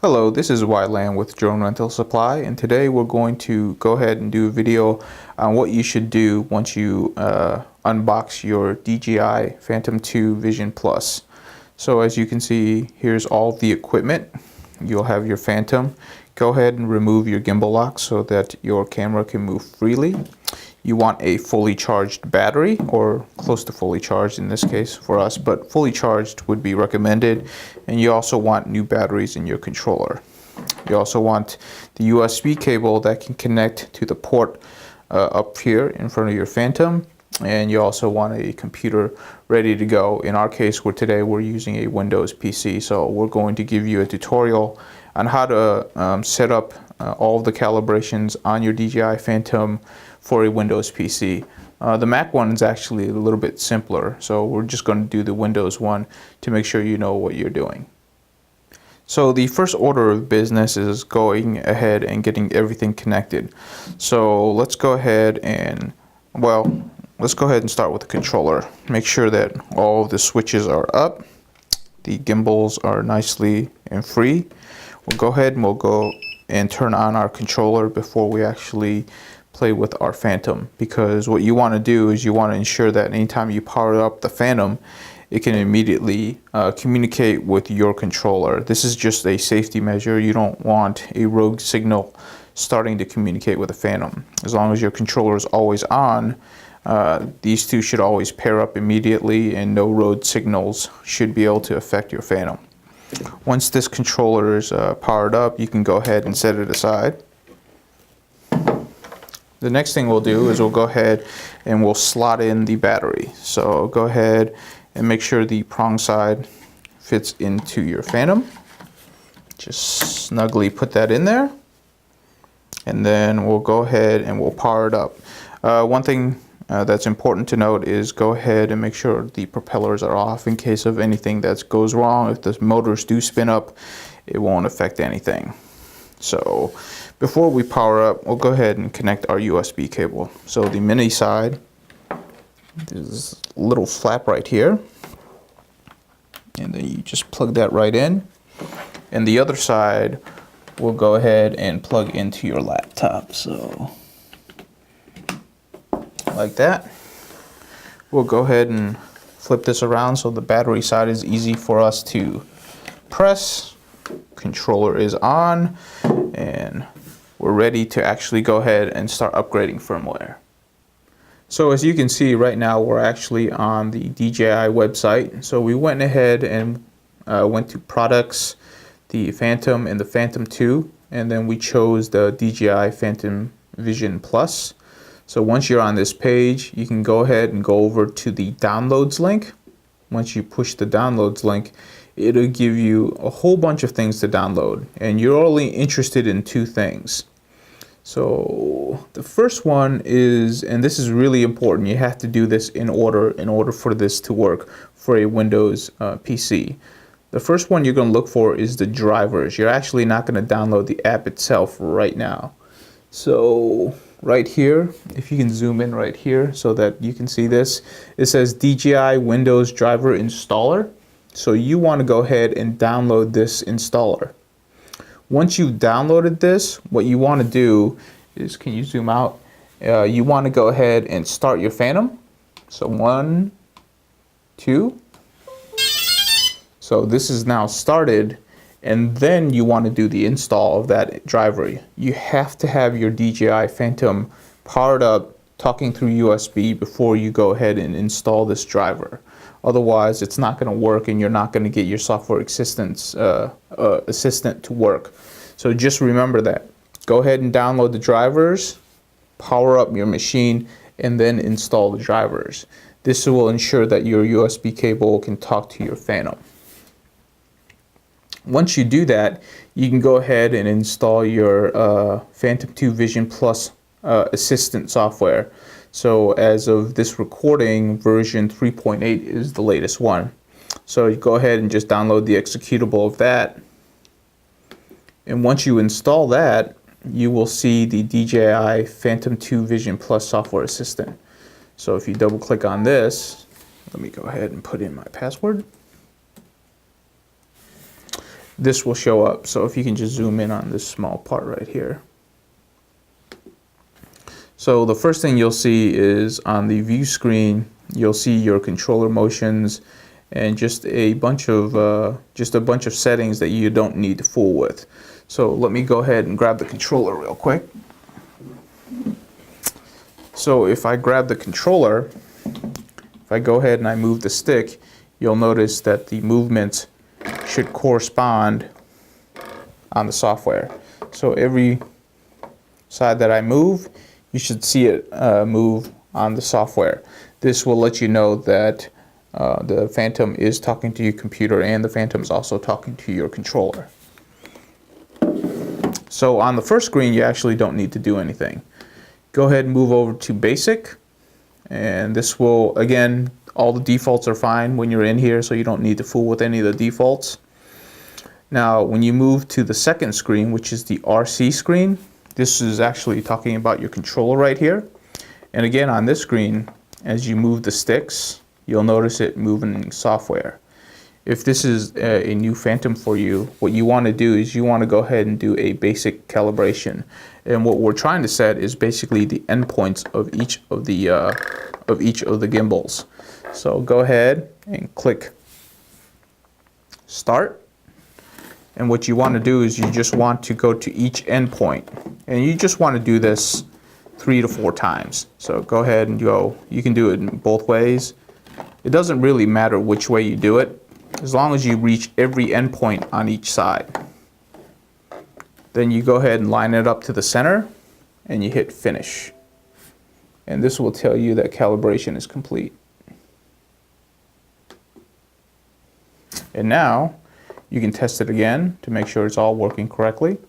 Hello, this is Wyland with Drone Rental Supply, and today we're going to go ahead and do a video on what you should do once you unbox your DJI Phantom 2 Vision Plus. So as you can see, here's all the equipment. You'll have your Phantom. Go ahead and remove your gimbal lock so that your camera can move freely. You want a fully charged battery, or close to fully charged in this case for us, but fully charged would be recommended. And you also want new batteries in your controller. You also want the USB cable that can connect to the port up here in front of your Phantom. And you also want a computer ready to go. In our case, today we're using a Windows PC, so we're going to give you a tutorial on how to set up all of the calibrations on your DJI Phantom for a Windows PC. The Mac one is actually a little bit simpler, so we're just going to do the Windows one to make sure you know what you're doing. So the first order of business is going ahead and getting everything connected. So let's go ahead and, start with the controller. Make sure that all of the switches are up, the gimbals are nicely and free. We'll go ahead and we'll go and turn on our controller before we actually play with our Phantom, because what you want to do is you want to ensure that anytime you power up the Phantom, it can immediately communicate with your controller. This is just a safety measure. You don't want a rogue signal starting to communicate with the Phantom. As long as your controller is always on, these two should always pair up immediately, and no rogue signals should be able to affect your Phantom. Once this controller is powered up, you can go ahead and set it aside. The next thing we'll do is we'll go ahead and we'll slot in the battery. So go ahead and make sure the prong side fits into your Phantom. Just snugly put that in there. And then we'll go ahead and we'll power it up. One thing that's important to note is go ahead and make sure the propellers are off in case of anything that goes wrong. If the motors do spin up, it won't affect anything. So before we power up, we'll go ahead and connect our USB cable. So the mini side, there's a little flap right here, and then you just plug that right in. And the other side, we'll go ahead and plug into your laptop. So like that. We'll go ahead and flip this around so the battery side is easy for us to press. Controller is on, and we're ready to actually go ahead and start upgrading firmware. So as you can see right now, we're actually on the DJI website. So we went ahead and went to products, the Phantom and the Phantom 2, and then we chose the DJI Phantom Vision Plus. So once you're on this page, you can go ahead and go over to the downloads link. Once you push the downloads link, it'll give you a whole bunch of things to download, and you're only interested in two things. So the first one is, and this is really important, you have to do this in order for this to work for a Windows PC. The first one you're going to look for is the drivers. You're actually not going to download the app itself right now. So right here, if you can zoom in right here so that you can see this, it says DJI Windows Driver Installer. So you want to go ahead and download this installer. Once you've downloaded this, what you want to do is, can you zoom out? You want to go ahead and start your Phantom. So 1, 2. So this is now started, and then you want to do the install of that driver. You have to have your DJI Phantom powered up, talking through USB before you go ahead and install this driver. Otherwise, it's not going to work, and you're not going to get your software assistant to work. So just remember that. Go ahead and download the drivers, power up your machine, and then install the drivers. This will ensure that your USB cable can talk to your Phantom. Once you do that, you can go ahead and install your Phantom 2 Vision Plus assistant software. So as of this recording, version 3.8 is the latest one. So you go ahead and just download the executable of that. And once you install that, you will see the DJI Phantom 2 Vision Plus software assistant. So if you double click on this, let me go ahead and put in my password. this will show up. So if you can just zoom in on this small part right here. So the first thing you'll see is on the view screen, you'll see your controller motions and just a bunch of settings that you don't need to fool with. So let me go ahead and grab the controller real quick. So if I grab the controller, if I go ahead and I move the stick, you'll notice that the movements should correspond on the software. So every side that I move, you should see it move on the software. This will let you know that the Phantom is talking to your computer and the Phantom is also talking to your controller. So on the first screen, you actually don't need to do anything. Go ahead and move over to basic, and this will, again, all the defaults are fine when you're in here, so you don't need to fool with any of the defaults. Now when you move to the second screen, which is the RC screen, this is actually talking about your controller right here. And again, on this screen, as you move the sticks, you'll notice it moving software. If this is a new Phantom for you, what you want to do is you want to go ahead and do a basic calibration. And what we're trying to set is basically the endpoints of each of the gimbals. So go ahead and click Start. And what you want to do is you just want to go to each endpoint. And you just want to do this 3 to 4 times. So go ahead and go. You can do it in both ways. It doesn't really matter which way you do it, as long as you reach every endpoint on each side. Then you go ahead and line it up to the center and you hit finish. And this will tell you that calibration is complete. And now you can test it again to make sure it's all working correctly.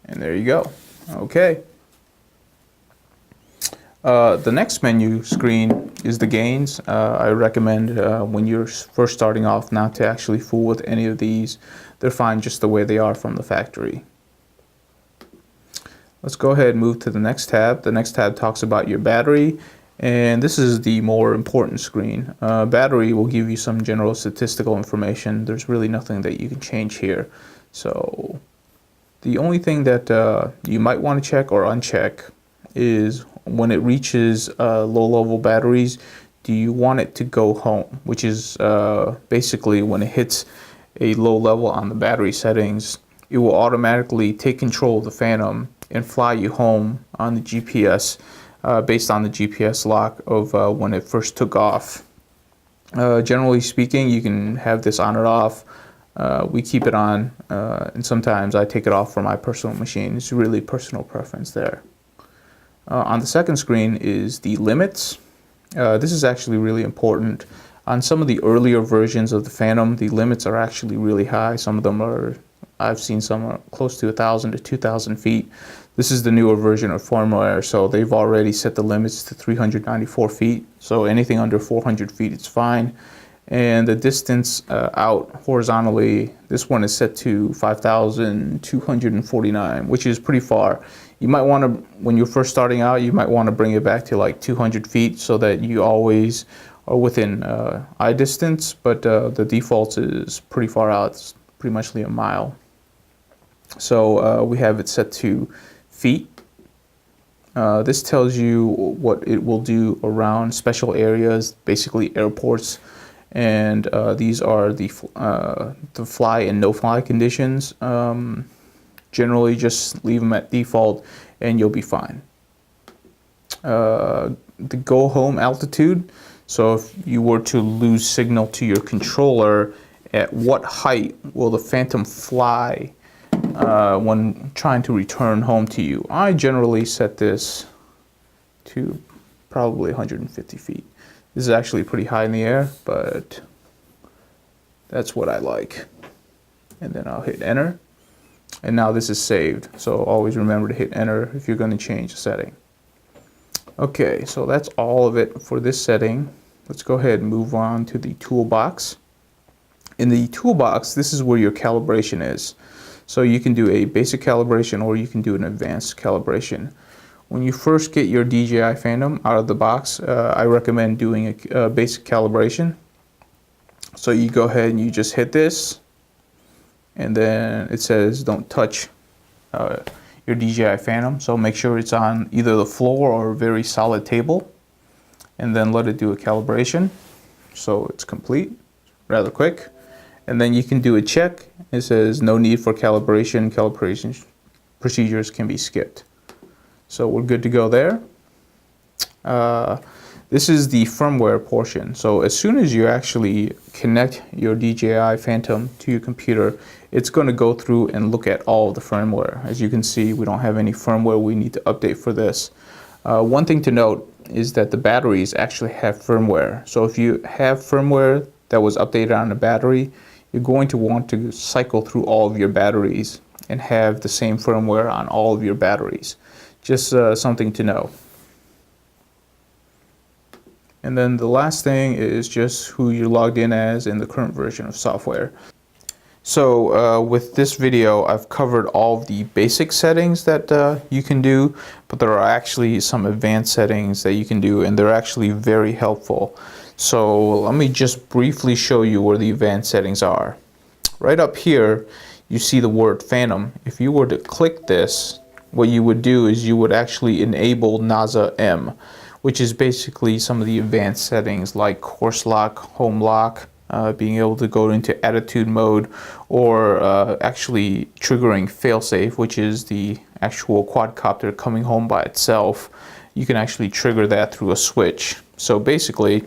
And there you go. Okay. The next menu screen is the gains. I recommend when you're first starting off not to actually fool with any of these. They're fine just the way they are from the factory. Let's go ahead and move to the next tab. The next tab talks about your battery, and this is the more important screen. Battery will give you some general statistical information. There's really nothing that you can change here. So the only thing that you might want to check or uncheck is when it reaches low-level batteries, do you want it to go home? Which is basically when it hits a low level on the battery settings, it will automatically take control of the Phantom and fly you home on the GPS based on the GPS lock of when it first took off. Generally speaking, you can have this on or off. We keep it on, and sometimes I take it off for my personal machine. It's really personal preference there. On the second screen is the limits. This is actually really important. On some of the earlier versions of the Phantom, the limits are actually really high. Some of them are, I've seen some are close to 1,000 to 2,000 feet. This is the newer version of firmware, so they've already set the limits to 394 feet. So anything under 400 feet, it's fine. And the distance out horizontally, this one is set to 5,249, which is pretty far. You might want to, when you're first starting out, you might want to bring it back to like 200 feet so that you always are within eye distance, but the default is pretty far out. It's pretty much a mile. So we have it set to feet. This tells you what it will do around special areas, basically airports. And these are the fly and no fly conditions. Generally just leave them at default and you'll be fine. The go home altitude, so if you were to lose signal to your controller, at what height will the Phantom fly when trying to return home to you? I generally set this to probably 150 feet. This is actually pretty high in the air, but that's what I like. And then I'll hit enter. And now this is saved. So always remember to hit enter if you're going to change the setting. Okay, so that's all of it for this setting. Let's go ahead and move on to the toolbox. In the toolbox, this is where your calibration is. So you can do a basic calibration or you can do an advanced calibration. When you first get your DJI Phantom out of the box, I recommend doing a basic calibration. So you go ahead and you just hit this, and then it says don't touch your DJI Phantom. So make sure it's on either the floor or a very solid table, and then let it do a calibration. So it's complete, rather quick. And then you can do a check. It says no need for calibration. Calibration procedures can be skipped. So we're good to go there. This is the firmware portion. So as soon as you actually connect your DJI Phantom to your computer, it's going to go through and look at all of the firmware. As you can see, we don't have any firmware we need to update for this. One thing to note is that the batteries actually have firmware. So if you have firmware that was updated on the battery, you're going to want to cycle through all of your batteries and have the same firmware on all of your batteries. Just something to know. And then the last thing is just who you're logged in as in the current version of software. So with this video, I've covered all of the basic settings that you can do, but there are actually some advanced settings that you can do, and they're actually very helpful. So let me just briefly show you where the advanced settings are. Right up here, you see the word Phantom. If you were to click this, what you would do is you would actually enable NASA M, which is basically some of the advanced settings like course lock, home lock, being able to go into attitude mode, or actually triggering failsafe, which is the actual quadcopter coming home by itself. You can actually trigger that through a switch. So basically,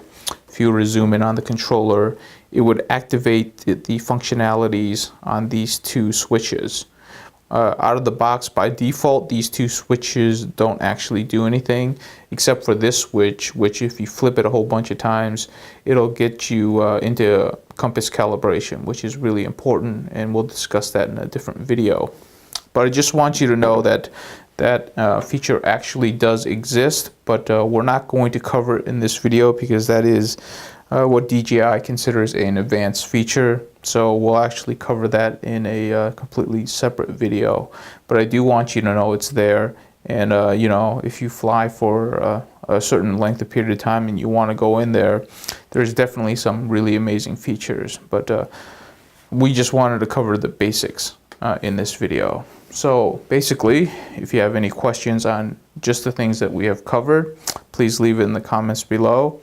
if you were to zoom in on the controller, it would activate the functionalities on these two switches. Out of the box, by default, these two switches don't actually do anything except for this switch, which if you flip it a whole bunch of times, it'll get you into compass calibration, which is really important, and we'll discuss that in a different video. But I just want you to know that that feature actually does exist, but we're not going to cover it in this video because that is what DJI considers an advanced feature. So we'll actually cover that in a completely separate video. But I do want you to know it's there, and you know, if you fly for a certain length of period of time and you want to go in there, there's definitely some really amazing features. But we just wanted to cover the basics in this video. So basically, if you have any questions on just the things that we have covered, please leave it in the comments below.